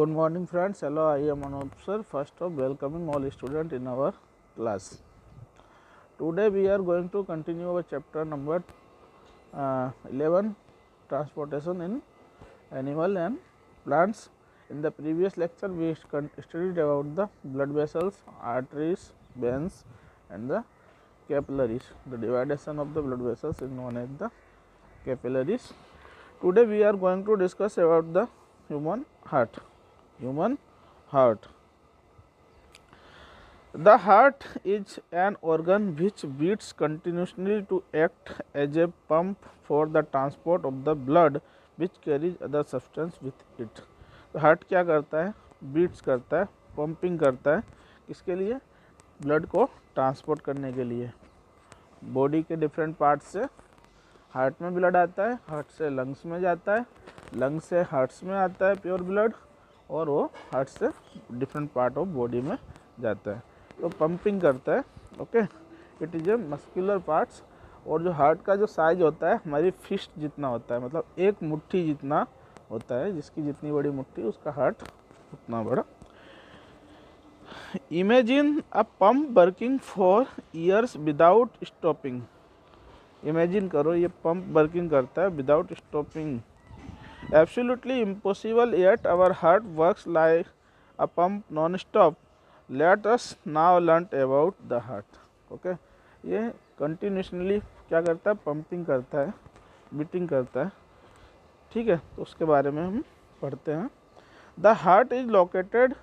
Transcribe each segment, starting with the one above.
Good morning friends. Hello, I am Anup sir. First of welcoming all students in our class. Today we are going to continue our chapter number 11, transportation in animal and plants. In the previous lecture we studied about the blood vessels, arteries, veins and the capillaries. The division of the blood vessels is known as the capillaries. Today we are going to discuss about the human heart. The heart is an organ which beats continuously to act as a pump for the transport of the blood which carries other substance with it. तो heart क्या करता है? Beats करता है, pumping करता है, किसके लिए? ब्लड को ट्रांसपोर्ट करने के लिए। बॉडी के डिफरेंट पार्ट से हार्ट में ब्लड आता है, हार्ट से लंग्स में जाता है, लंग्स से हार्ट्स में आता है प्योर ब्लड, और वो हार्ट से डिफरेंट पार्ट ऑफ बॉडी में जाता है, तो पंपिंग करता है। Okay, it is a muscular parts. और जो हार्ट का जो साइज होता है हमारी फिस्ट जितना होता है, मतलब एक मुट्ठी जितना होता है, जिसकी जितनी बड़ी मुट्ठी उसका हार्ट उतना बड़ा। Imagine a pump working for years without stopping. Imagine करो ये पंप वर्किंग करता है without stopping. Absolutely impossible, yet our heart works like a pump non-stop. Let us now learn about the heart. Okay, ये continuously क्या करता है? Pumping करता है, बीटिंग करता है। ठीक है, तो उसके बारे में हम पढ़ते हैं। The heart is located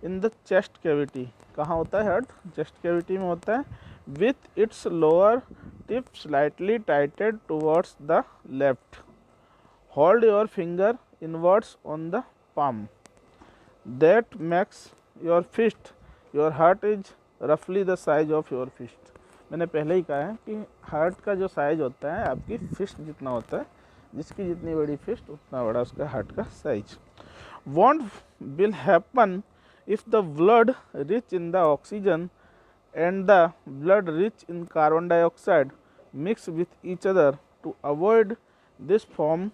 in the chest cavity. कहाँ होता है हार्ट? चेस्ट कैविटी में होता है। With its lower tip slightly tighted towards the left. Hold your finger inwards on the palm. That makes your fist. Your heart is roughly the size of your fist. मैंने पहले ही कहा है कि heart का जो साइज होता है आपकी फिस्ट जितना होता है, जिसकी जितनी बड़ी फिस्ट उतना बड़ा उसका हार्ट का size. What will happen if the blood rich in the oxygen and the blood rich in carbon dioxide mix with each other? To avoid this from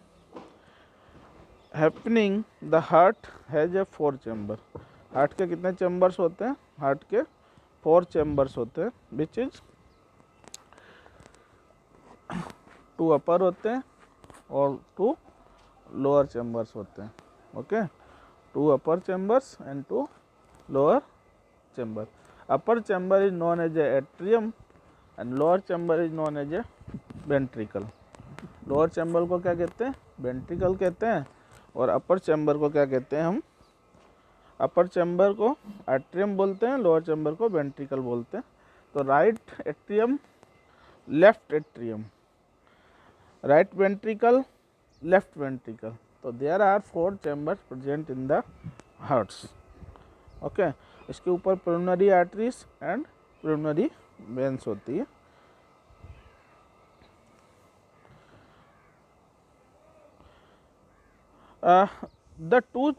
happening the heart has a 4 chamber. Heart के कितने chambers होते हैं? Heart के 4 chambers होते हैं, which is 2 अपर होते हैं और 2 लोअर चैम्बर्स होते हैं। Okay, 2 upper chambers and 2 lower chamber. Upper chamber is known as a atrium and lower chamber is known as a ventricle. Lower chamber को क्या कहते हैं? वेंट्रिकल कहते हैं, और अपर चैम्बर को क्या कहते हैं हम? अपर चैम्बर को एट्रियम बोलते हैं, लोअर चैम्बर को वेंट्रिकल बोलते हैं। तो right atrium, left atrium, right ventricle, left ventricle. तो there are 4 chambers present in the hearts. Okay, इसके ऊपर preliminary arteries and preliminary veins होती है। The 2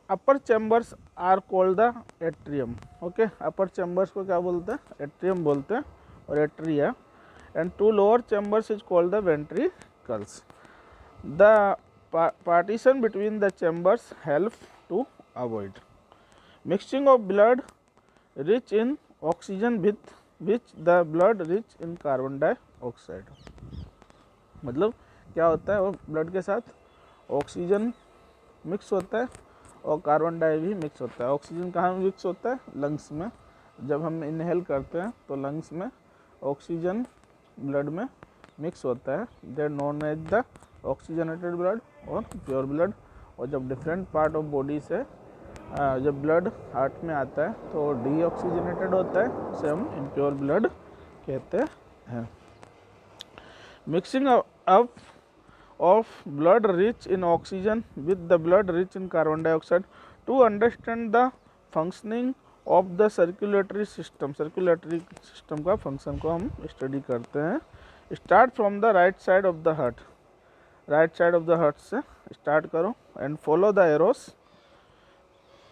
upper chambers are called the atrium. Okay, upper chambers को क्या बोलते हैं? Atrium बोलते हैं, और atria. And 2 lower chambers is called the ventricles. The partition between the chambers help to avoid mixing of blood rich in oxygen with which the blood rich in carbon dioxide. मतलब क्या होता है? वो blood के साथ oxygen mix होता है और कार्बन डाई भी मिक्स होता है। ऑक्सीजन कहाँ मिक्स होता है? लंग्स में। जब हम इनहेल करते हैं तो लंग्स में ऑक्सीजन ब्लड में मिक्स होता है, they're known as the oxygenated blood और प्योर ब्लड। और जब डिफरेंट पार्ट ऑफ बॉडी से जब ब्लड हार्ट में आता है तो डीऑक्सीजनेटेड होता है, उसे हम इम्प्योर ब्लड कहते हैं। Mixing up of blood rich in oxygen with the blood rich in carbon dioxide to understand the functioning of the circulatory system. circulatory system का function को हम study करते हैं। Start from the right side of the heart. right side of the heart से start करो and follow the arrows.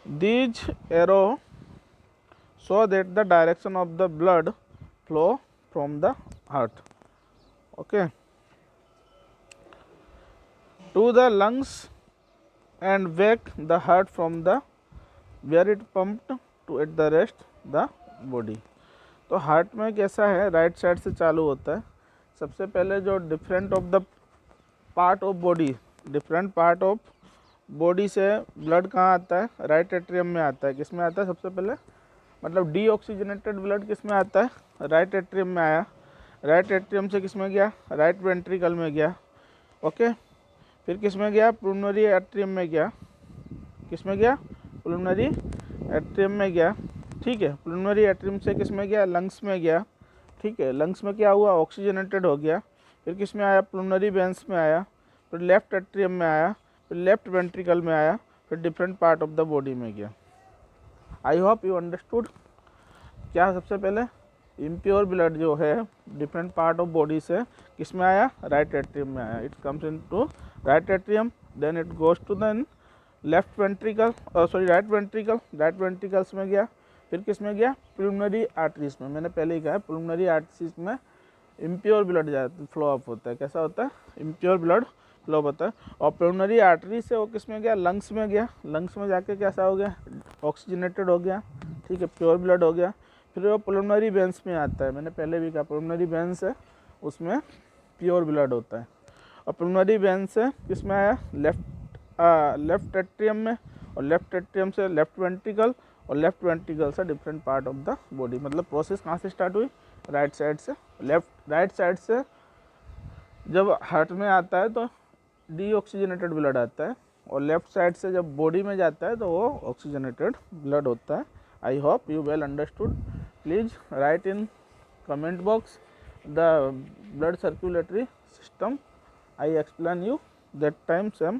These arrow show that the direction of the blood flow from the heart. Okay, to the lungs and wake the heart from the where it pumped to at the rest the body. तो heart में कैसा है, right side से चालू होता है। सबसे पहले जो different of the part of body, different part of body से ब्लड कहाँ आता है, राइट एट्रियम में आता है। किस में आता है सबसे पहले, मतलब डीऑक्सीजनेटेड ब्लड किस में आता है, राइट एट्रियम में आया। राइट एट्रियम से किस में गया, राइट वेंट्रिकल में गया। ओके, फिर किस में गया, पुल्मोनरी एट्रियम में गया। किस में गया, पुल्मोनरी एट्रियम में गया। ठीक है, पुल्मोनरी एट्रियम से किस में गया, लंग्स में गया। ठीक है, लंग्स में क्या हुआ, ऑक्सीजनेटेड हो गया। फिर किस में आया, पुल्मोनरी वेंस में आया। फिर लेफ्ट एट्रियम में आया, फिर लेफ्ट वेंट्रिकल में आया, फिर different part of the body में गया। I hope you understood. क्या सबसे पहले इम्प्योर ब्लड जो है डिफरेंट पार्ट ऑफ बॉडी से किस में आया, राइट एट्रियम में आया। It comes into right atrium, then it goes to the left ventricle, sorry right ventricle, right ventricles में गया। फिर किस में गया, पुल्मोनरी आर्टरीज में। मैंने पहले ही कहा है पुल्मोनरी आर्टरीज में इम्प्योर ब्लड फ्लो अप होता है। कैसा होता है, इम्प्योर ब्लड फ्लो होता है। और पुल्मोनरी आर्टरी से वो किस में गया, लंग्स में गया। लंग्स में जाके कैसा हो गया, ऑक्सीजनेटेड हो गया। ठीक है, प्योर ब्लड हो गया। फिर वो पुल्मोनरी वेंस में आता है। मैंने पहले भी कहा पुल्मोनरी वेंस है, उसमें प्योर ब्लड होता है। और पुल्मोनरी वेंस से किस में आया, लेफ्ट एट्रियम में। और लेफ्ट एट्रियम से लेफ्ट वेंट्रिकल, और लेफ्ट वेंट्रिकल से different part of the body. मतलब प्रोसेस कहाँ से स्टार्ट हुई, राइट साइड से। राइट साइड से जब हार्ट में आता है तो डीऑक्सीजनेटेड ब्लड आता है, और लेफ्ट साइड से जब बॉडी में जाता है तो वो ऑक्सीजनेटेड ब्लड होता है। I hope you well understood. Please right in comment box the blood circulatory system. I explain you that time some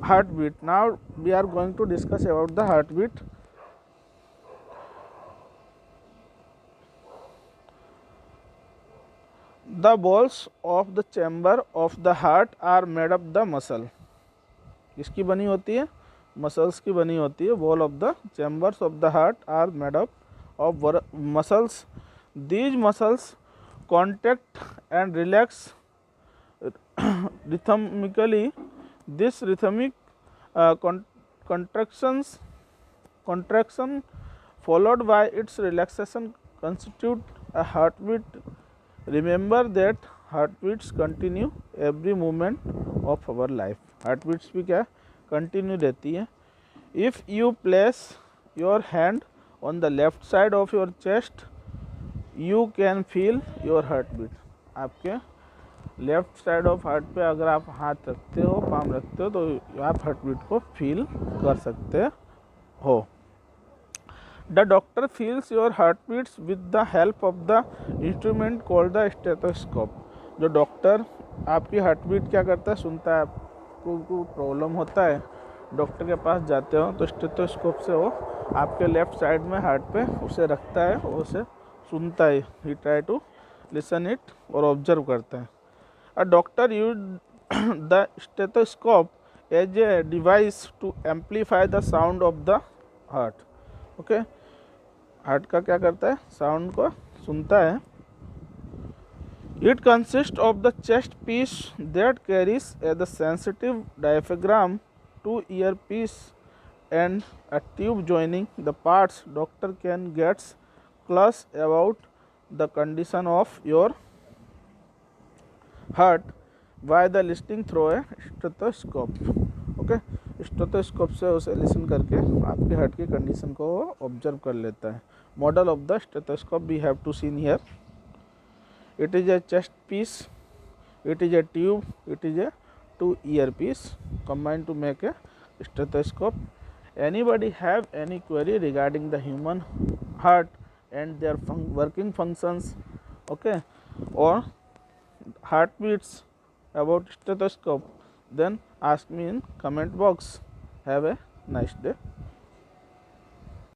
heartbeat. Now we are going to discuss about the heartbeat. The walls of the chamber of the heart are made of the muscle. किसकी बनी होती है, muscles की बनी होती है। Wall of the chambers of the heart are made up of muscles. These muscles contract and relax rhythmically. This rhythmic contraction followed by its relaxation constitute a heartbeat. Remember that heartbeats continue every moment of our life. Heartbeats भी क्या continue रहती है। If you place your hand on the left side of your chest, you can feel your heartbeat. आपके left side of heart पे अगर आप हाथ रखते हो, पाम रखते हो, तो आप हार्टबीट को फील कर सकते हो। The doctor feels your heartbeats with the help of the instrument called the stethoscope. जो डॉक्टर आपकी हार्टबीट क्या करता है, सुनता है। आपको कोई प्रॉब्लम होता है, डॉक्टर के पास जाते हो तो स्टेथोस्कोप से वो आपके लेफ्ट साइड में हार्ट पे उसे रखता है, उसे सुनता है। ही ट्राई टू लिसन इट और ऑब्जर्व करता है। A doctor used the stethoscope as a device to amplify the sound of the heart. Okay, heart का क्या करता है, साउंड को सुनता है। It consists of the chest piece that carries the sensitive diaphragm to earpiece and a tube joining the parts. Doctor can get clues about the condition of your heart by the listing through a stethoscope. Okay, stethoscope से उसे listen करके आपके heart की condition को observe कर लेता है। Model of the stethoscope we have to seen here. It is a chest piece, it is a tube, it is a two ear piece combined to make a stethoscope. Anybody have any query regarding the human heart and their working functions, okay, or heartbeats about stethoscope, then ask me in comment box. Have a nice day.